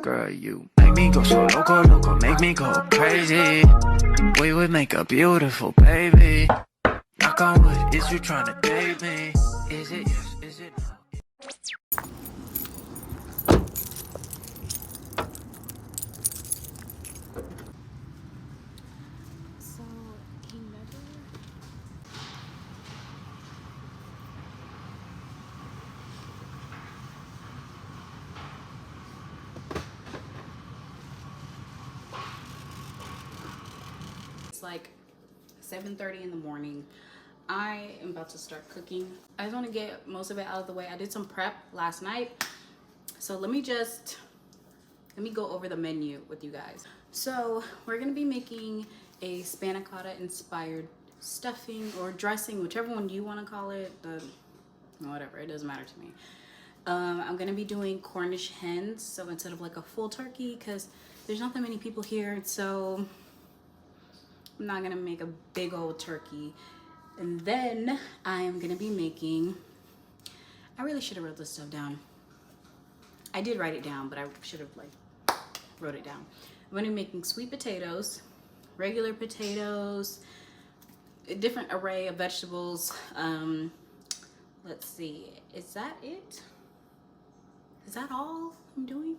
Girl, you make me go so loco, loco, make me go crazy. We would make a beautiful baby. Knock on wood, is you trying to date me? Is it yes, is it no? So he never. It's like 7:30 in the morning. I am about to start cooking. I just want to get most of it out of the way. I did some prep last night, so let me go over the menu with you guys. So we're gonna be making a spanakopita inspired stuffing or dressing, whichever one you want to call it. Whatever, it doesn't matter to me. I'm gonna be doing Cornish hens, so instead of like a full turkey, because there's not that many people here, so I'm not gonna make a big old turkey. And then I am gonna be making, I really should have wrote this stuff down. I did write it down, but I should have like wrote it down. I'm gonna be making sweet potatoes, regular potatoes, a different array of vegetables. Let's see, is that it? Is that all I'm doing?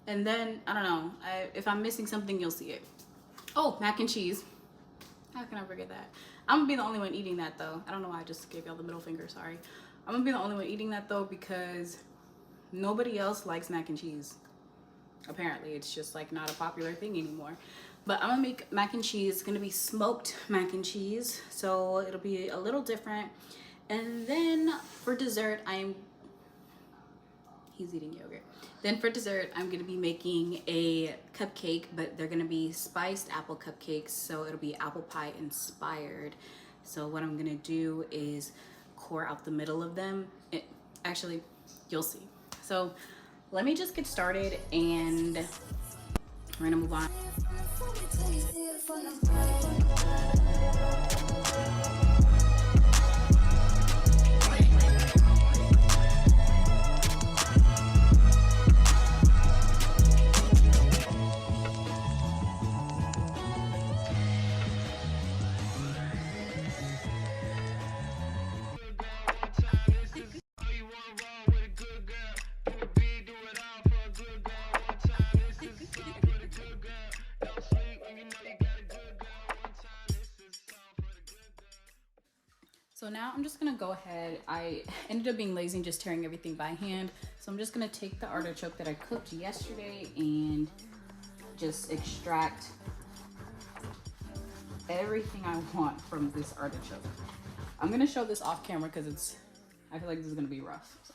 And then, I don't know, if I'm missing something, you'll see it. Oh, mac and cheese. How can I forget that? I'm gonna be the only one eating that though. I don't know why I just gave y'all the middle finger, sorry. I'm gonna be the only one eating that though because nobody else likes mac and cheese. Apparently, it's just like not a popular thing anymore. But I'm gonna make mac and cheese. It's gonna be smoked mac and cheese, so it'll be a little different. And then for dessert, he's eating yogurt. Then for dessert, I'm gonna be making a cupcake, but they're gonna be spiced apple cupcakes, so it'll be apple pie inspired. So what I'm gonna do is core out the middle of them. Actually, you'll see. So let me just get started and we're gonna move on. So now I'm just gonna go ahead. I ended up being lazy and just tearing everything by hand. So I'm just gonna take the artichoke that I cooked yesterday and just extract everything I want from this artichoke. I'm gonna show this off camera because I feel like this is gonna be rough. So.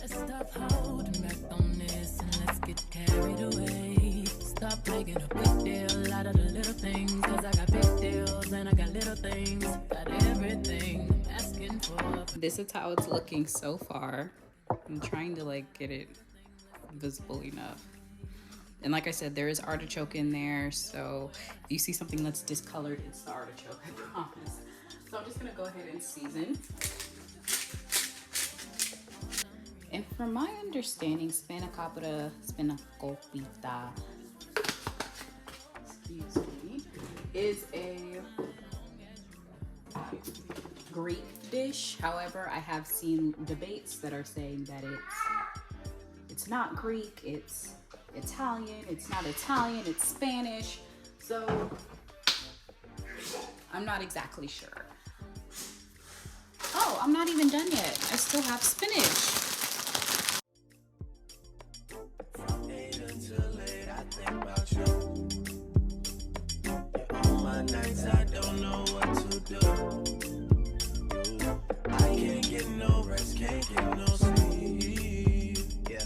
Let's stop holding back on this and let's get carried away. Stop making a big deal out of the little things, cause I got big deals and I got little things, got everything I'm asking for. This is how it's looking so far. I'm trying to like get it visible enough. And like I said, there is artichoke in there, so if you see something that's discolored, it's the artichoke, I promise. So I'm just gonna go ahead and season. And from my understanding, Spanakopita, excuse me, is a Greek dish. However, I have seen debates that are saying that it's not Greek, it's Italian, it's not Italian, it's Spanish. So I'm not exactly sure. Oh, I'm not even done yet. I still have spinach. I don't know what to do. I can't get no rest, can't get no sleep. Yeah,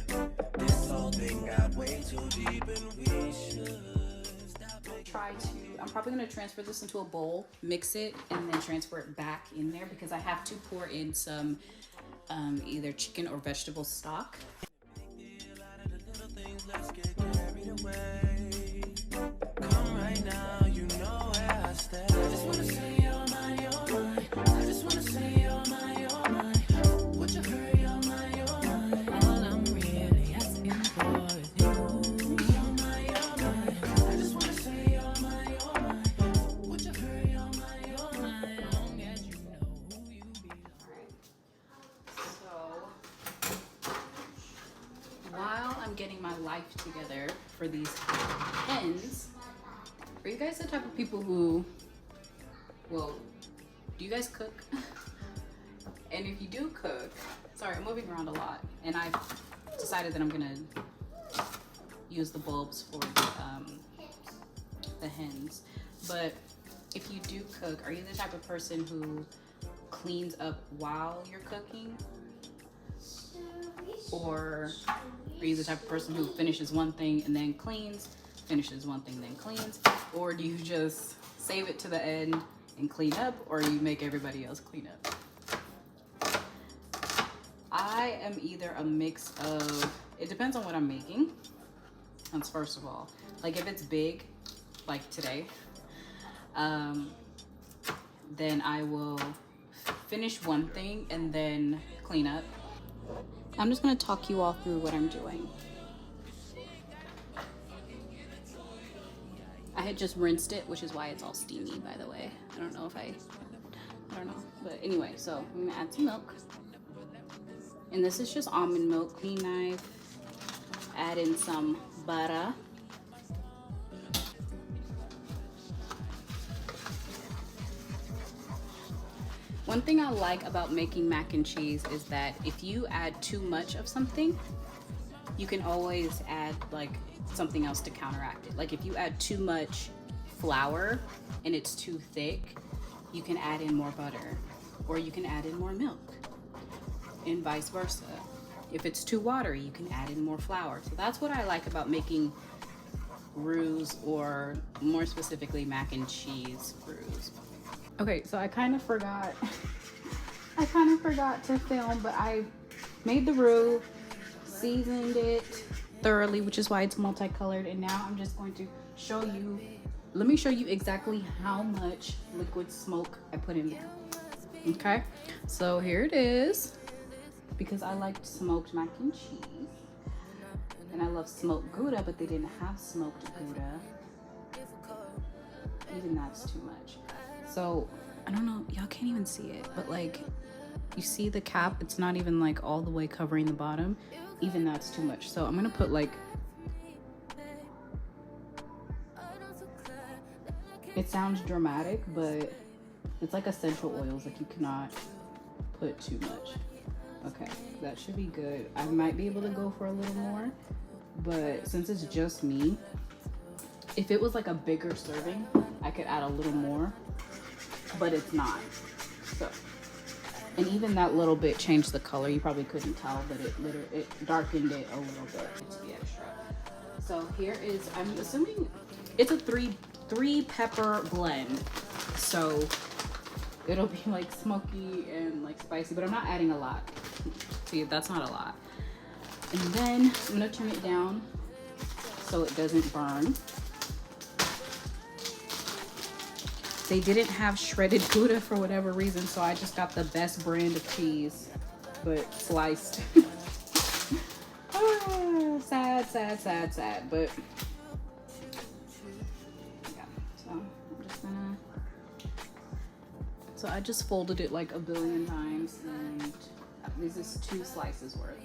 this whole thing got way too deep and we should stop. I'm probably gonna transfer this into a bowl, mix it, and then transfer it back in there because I have to pour in some either chicken or vegetable stock. Come right now, you know where I stand. I just wanna say you're mine, you're mine. I just wanna say you're mine, you're mine. getting my life together for these hens. Are you guys the type of people who, well, do you guys cook? And if you do cook, sorry, I'm moving around a lot, and I've decided that I'm gonna use the bulbs for the hens. But if you do cook, are you the type of person who cleans up while you're cooking? Or are you the type of person who finishes one thing and then cleans, finishes one thing then cleans? Or do you just save it to the end and clean up, or you make everybody else clean up? I am either a mix of, it depends on what I'm making. That's first of all. Like if it's big, like today, then I will finish one thing and then clean up. I'm just gonna talk you all through what I'm doing. I had just rinsed it, which is why it's all steamy, by the way. I don't know. But anyway, so I'm gonna add some milk. And this is just almond milk, clean knife. Add in some butter. One thing I like about making mac and cheese is that if you add too much of something, you can always add like something else to counteract it. Like if you add too much flour and it's too thick, you can add in more butter, or you can add in more milk, and vice versa. If it's too watery, you can add in more flour. So that's what I like about making roux, or more specifically mac and cheese roux. Okay, so I kind of forgot to film, but I made the roux, seasoned it thoroughly, which is why it's multicolored, and now I'm just going to show you, let me show you exactly how much liquid smoke I put in there. Okay, so here it is, because I liked smoked mac and cheese, and I love smoked Gouda, but they didn't have smoked Gouda. Even that's too much. So I don't know, y'all can't even see it, but like you see the cap, it's not even like all the way covering the bottom. Even that's too much. So I'm gonna put like, it sounds dramatic, but it's like essential oils, like you cannot put too much. Okay, that should be good. I might be able to go for a little more, but since it's just me, if it was like a bigger serving, I could add a little more, but it's not. So, and even that little bit changed the color. You probably couldn't tell, but it darkened it a little bit to be extra. So here is, I'm assuming it's a three pepper blend. So it'll be like smoky and like spicy, but I'm not adding a lot. See, that's not a lot. And then I'm gonna turn it down so it doesn't burn. They didn't have shredded Gouda for whatever reason, so I just got the best brand of cheese, but sliced. Sad, but yeah, so I'm just gonna, so I just folded it like a billion times, and this is 2 slices worth.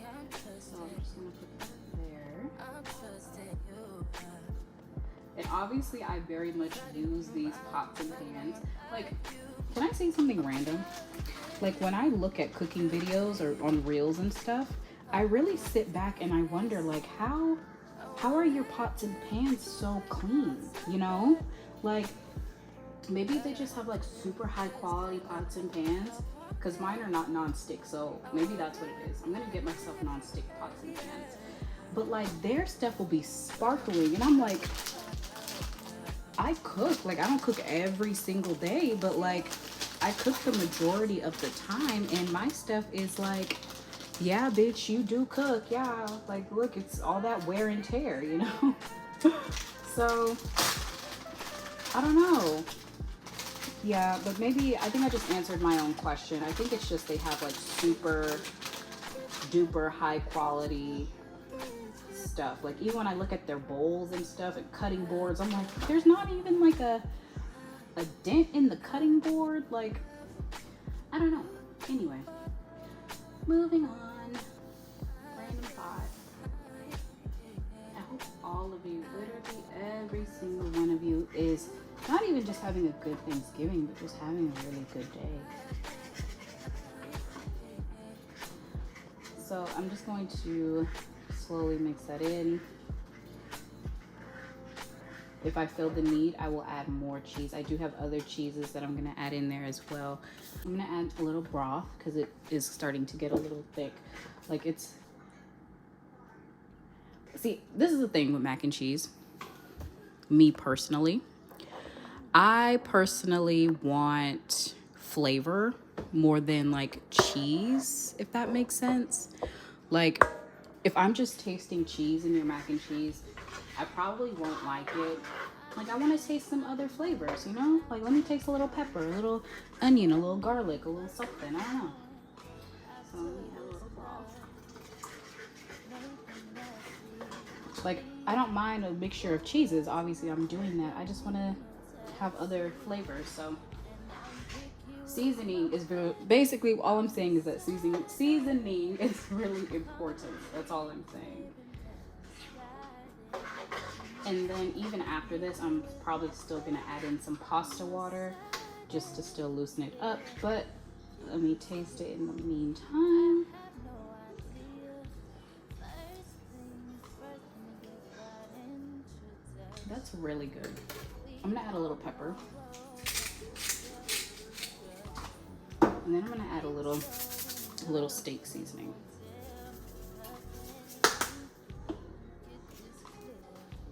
So I'm just gonna put that there. And obviously I very much use these pots and pans. Like, can I say something random? Like when I look at cooking videos or on reels and stuff, I really sit back and I wonder like how are your pots and pans so clean, you know? Like maybe they just have like super high quality pots and pans, because mine are not non-stick, so maybe that's what it is. I'm gonna get myself non-stick pots and pans. But like their stuff will be sparkling, and I'm like, I cook, like I don't cook every single day, but like I cook the majority of the time, and my stuff is like, yeah, bitch, you do cook, yeah, like look, it's all that wear and tear, you know? So I don't know. Yeah, but maybe I think I just answered my own question. I think it's just they have like super duper high quality stuff. Like even when I look at their bowls and stuff and cutting boards, I'm like, there's not even like a dent in the cutting board. Like, I don't know. Anyway, moving on. Random thought. all of you, literally every single one of you, is not even just having a good Thanksgiving, but just having a really good day. So I'm just going to slowly mix that in. If I feel the need, I will add more cheese. I do have other cheeses that I'm gonna add in there as well. I'm gonna add a little broth because it is starting to get a little thick. Like it's, see, this is the thing with mac and cheese. Me personally, I personally want flavor more than like cheese, if that makes sense. Like if I'm just tasting cheese in your mac and cheese, I probably won't like it. Like I want to taste some other flavors, you know? Like let me taste a little pepper, a little onion, a little garlic, a little something, I don't know. So let me add a little broth. Like I don't mind a mixture of cheeses, obviously I'm doing that. I just want to have other flavors. So seasoning is basically all I'm saying is that seasoning is really important. That's all I'm saying. And then even after this, I'm probably still gonna add in some pasta water just to still loosen it up. But let me taste it in the meantime. That's really good. I'm gonna add a little pepper. And then I'm gonna add a little steak seasoning.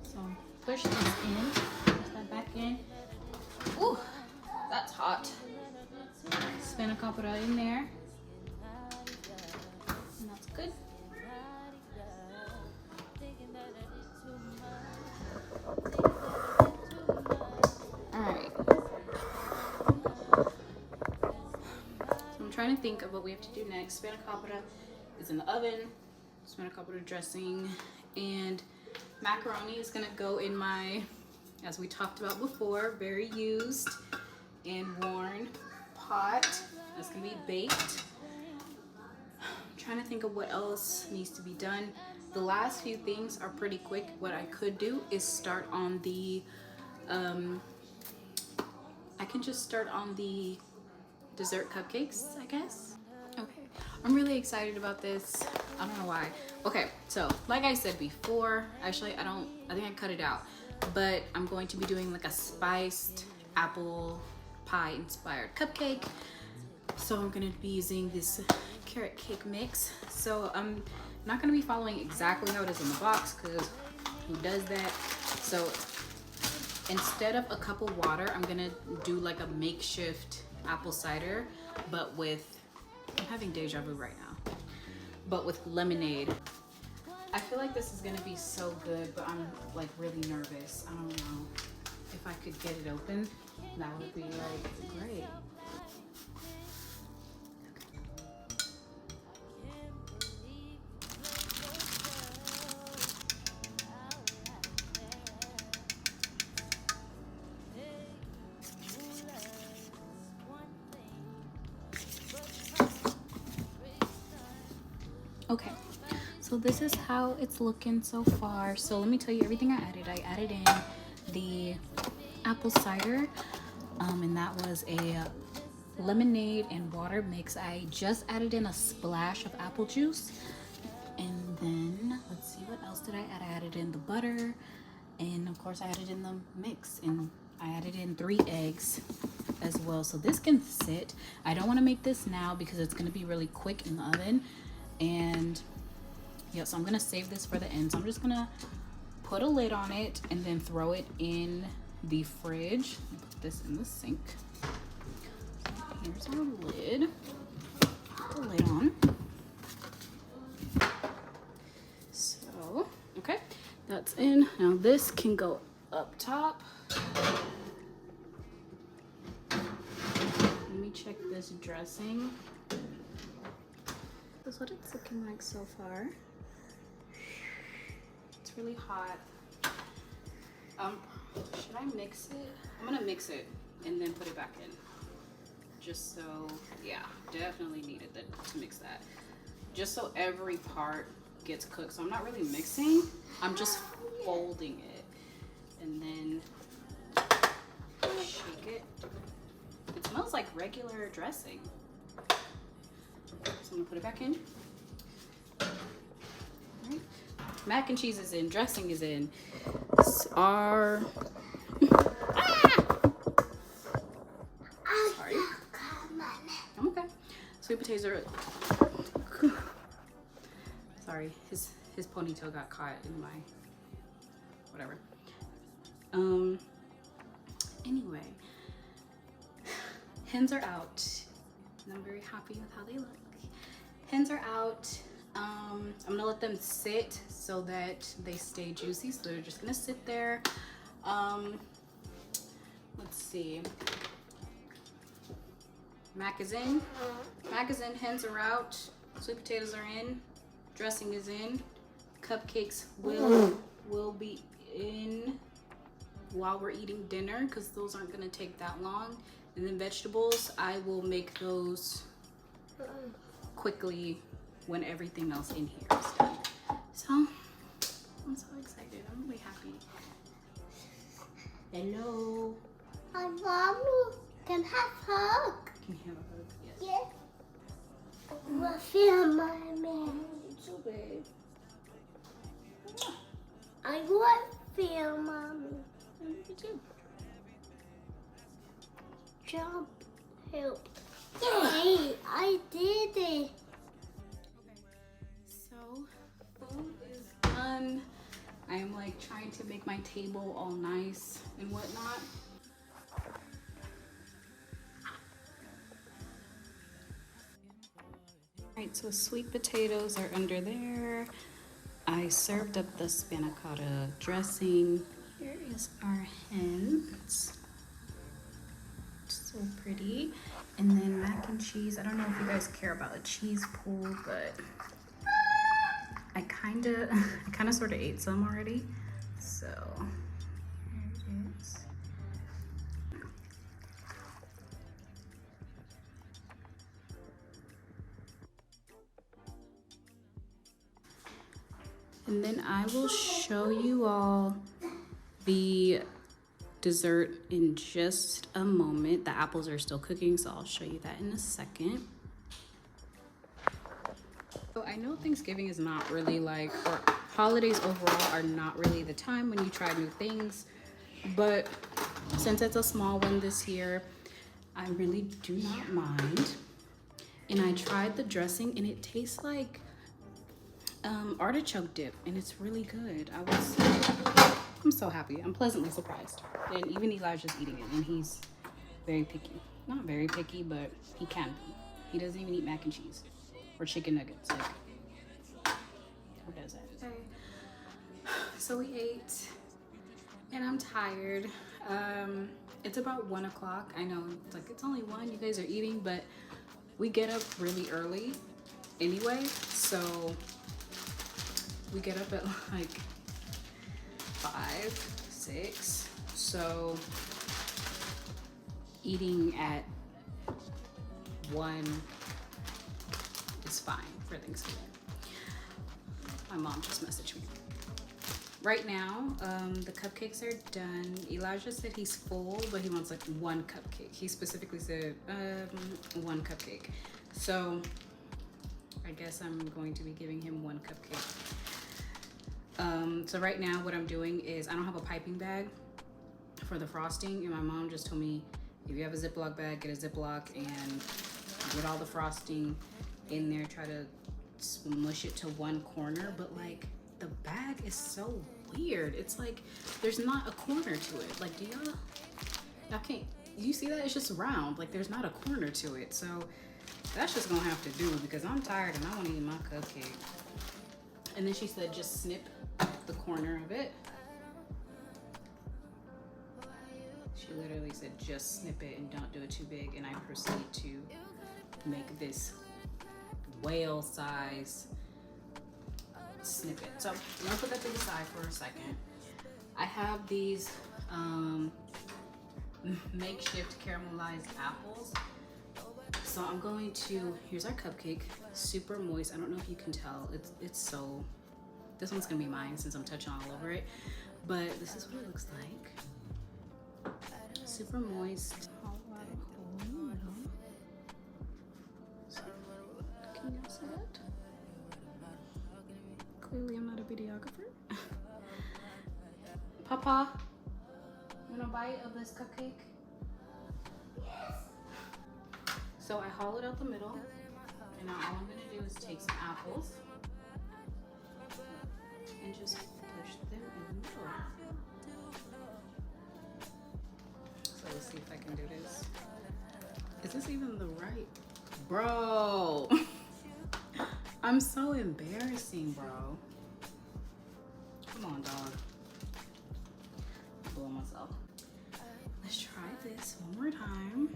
So push this in, push that back in. Ooh, that's hot. Spanakopita in there. And that's good. Alright. Trying to think of what we have to do next. Spanakopita is in the oven. Spanakopita dressing and macaroni is gonna go in my, as we talked about before, very used and worn pot. That's gonna be baked. I'm trying to think of what else needs to be done. The last few things are pretty quick. What I could do is start on the I can just start on the dessert cupcakes, I guess. Okay, I'm really excited about this. I don't know why. Okay, so like I said before, actually I think I cut it out, but I'm going to be doing like a spiced apple pie inspired cupcake. So I'm gonna be using this carrot cake mix. So I'm not gonna be following exactly how it is in the box because who does that? So instead of a cup of water, I'm gonna do like a makeshift apple cider, but with, I'm having deja vu right now, but with lemonade. I feel like this is gonna be so good, but I'm like really nervous. I don't know if I could get it open. That would be like great. Okay, so this is how it's looking so far. So let me tell you everything I added. I added in the apple cider, and that was a lemonade and water mix. I just added in a splash of apple juice, and then let's see, what else did I add? I added in the butter, and of course I added in the mix, and I added in 3 eggs as well. So this can sit. I don't want to make this now because it's going to be really quick in the oven. And yeah, so I'm gonna save this for the end. So I'm just gonna put a lid on it and then throw it in the fridge. Put this in the sink. Here's our lid. Put the lid on. So, okay, that's in. Now this can go up top. Let me check this dressing. This is what it's looking like so far. It's really hot. Should I mix it? I'm gonna mix it and then put it back in. Just so, yeah, definitely needed to mix that. Just so every part gets cooked. So I'm not really mixing. I'm just folding it and then shake it. It smells like regular dressing. So I'm gonna put it back in. Alright. Mac and cheese is in, dressing is in. Our sorry. I'm okay. Sweet potatoes are sorry, his ponytail got caught in my whatever. Anyway, hens are out and I'm very happy with how they look. Hens are out. I'm gonna let them sit so that they stay juicy, so they're just gonna sit there. Let's see, mac is in, hens are out, sweet potatoes are in, dressing is in, cupcakes will be in while we're eating dinner because those aren't going to take that long, and then vegetables I will make those quickly when everything else in here is done. So I'm so excited. I'm really happy. Hello. I want can have hug. Can you have a hug? Yes. Yes. I feel my man. It's so big. I want to feel mommy. Me too. Jump, help. Yay! I did it. Okay. So food is done. I am like trying to make my table all nice and whatnot. Alright, so sweet potatoes are under there. I served up the spanakopita dressing. Here is our hens. So pretty. And then mac and cheese. I don't know if you guys care about a cheese pool, but I kind of sort of ate some already. So here it is. And then I will show you all the dessert in just a moment. The apples are still cooking, so I'll show you that in a second. So I know Thanksgiving is not really like, or holidays overall are not really the time when you try new things, but since it's a small one this year, I really do not mind. And I tried the dressing and it tastes like artichoke dip, and it's really good. I'm so happy. I'm pleasantly surprised. And even Elijah's eating it, and he's very picky. Not very picky, but he can be. He doesn't even eat mac and cheese or chicken nuggets. Like, who does that? Okay. So we ate, and I'm tired. It's about 1 o'clock. I know, it's like, it's only 1. You guys are eating, but we get up really early anyway, so we get up at like 5, 6. So eating at 1 is fine for Thanksgiving. My mom just messaged me. Right now, the cupcakes are done. Elijah said he's full, but he wants like 1 cupcake. He specifically said 1 cupcake. So I guess I'm going to be giving him 1 cupcake. So right now what I'm doing is, I don't have a piping bag for the frosting, and my mom just told me, if you have a Ziploc bag, get a Ziploc and get all the frosting in there, try to smush it to 1 corner, but like the bag is so weird. It's like there's not a corner to it. Like, do y'all can't, you see that? It's just round, like there's not a corner to it. So that's just gonna have to do, because I'm tired and I want to eat my cupcake. And then she said just snip the corner of it. She literally said just snip it and don't do it too big, and I proceed to make this whale size snippet. So I'm gonna put that to the side for a second. I have these makeshift caramelized apples. So I'm going to, here's our cupcake, super moist. I don't know if you can tell, it's so This one's gonna be mine since I'm touching all over it. But this is what it looks like. Super moist. Can you see that? Clearly I'm not a videographer. Papa, you want a bite of this cupcake? Yes. So I hollowed out the middle, and now all I'm gonna do is take some apples and just push them in the middle. So let's see if I can do this. Is this even the right? Bro, I'm so embarrassing, bro. Come on, dog. I'm blowing myself. Let's try this one more time.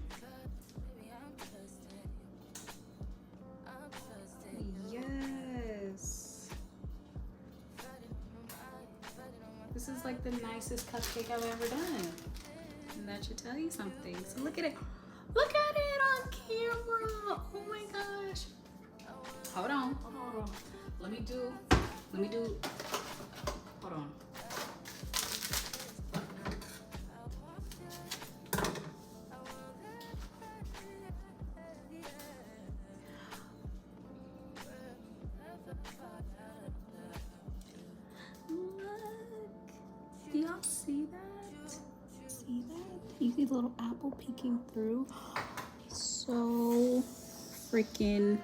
Yes. This is like the nicest cupcake I've ever done. And that should tell you something. So look at it. Look at it on camera. Oh my gosh. Hold on. Hold on. Let me do. Hold on. Look. Do y'all see that? See that? You see the little apple peeking through? So freaking.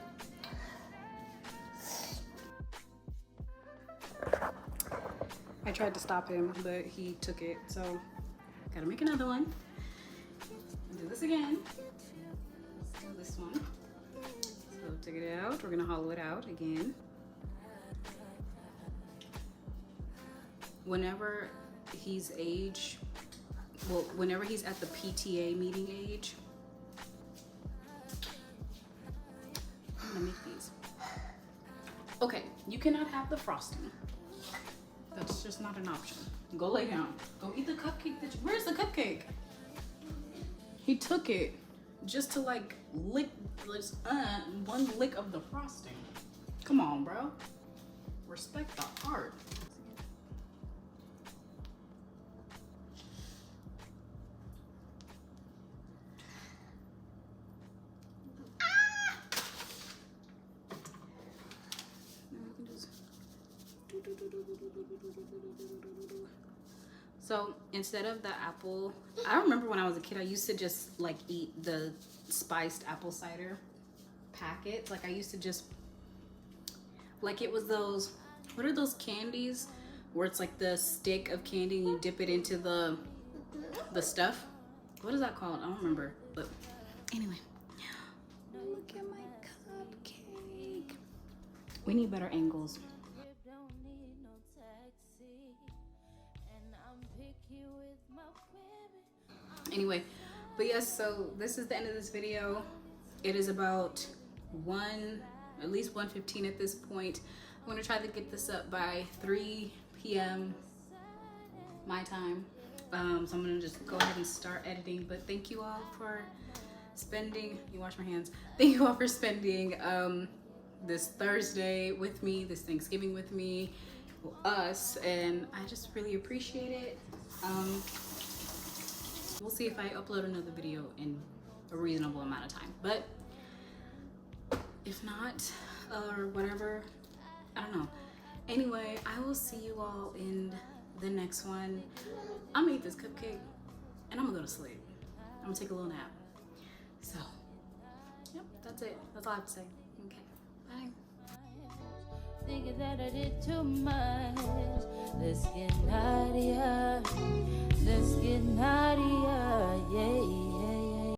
I tried to stop him, but he took it. So gotta make another one. Do this again. Let's do this one. So take it out. We're gonna hollow it out again. Whenever he's age, well, whenever he's at the PTA meeting age, I'm gonna make these. Okay, you cannot have the frosting. That's just not an option. Go lay down. Go eat the cupcake. Where's the cupcake? He took it just to like lick one lick of the frosting. Come on, bro. Respect the art. So instead of the apple, I remember when I was a kid, I used to just like eat the spiced apple cider packets. Like I used to just, like it was those, what are those candies where it's like the stick of candy and you dip it into the stuff? What is that called? I don't remember, but anyway. Look at my cupcake. We need better angles. Anyway, but yes, so this is the end of this video. It is about at least 1:15 at this point. I'm gonna try to get this up by 3 p.m. my time. So I'm gonna just go ahead and start editing. But thank you all for spending, you wash my hands. Thank you all for spending this Thursday with me, this Thanksgiving with me, us, and I just really appreciate it. We'll see if I upload another video in a reasonable amount of time, but if not, or whatever, I don't know. Anyway, I will see you all in the next one. I'm gonna eat this cupcake and I'm gonna go to sleep. I'm gonna take a little nap. So, yep, that's it. That's all I have to say. Okay, bye. Thinking that I did too much. Let's get naughtier. Let's get naughtier, yeah.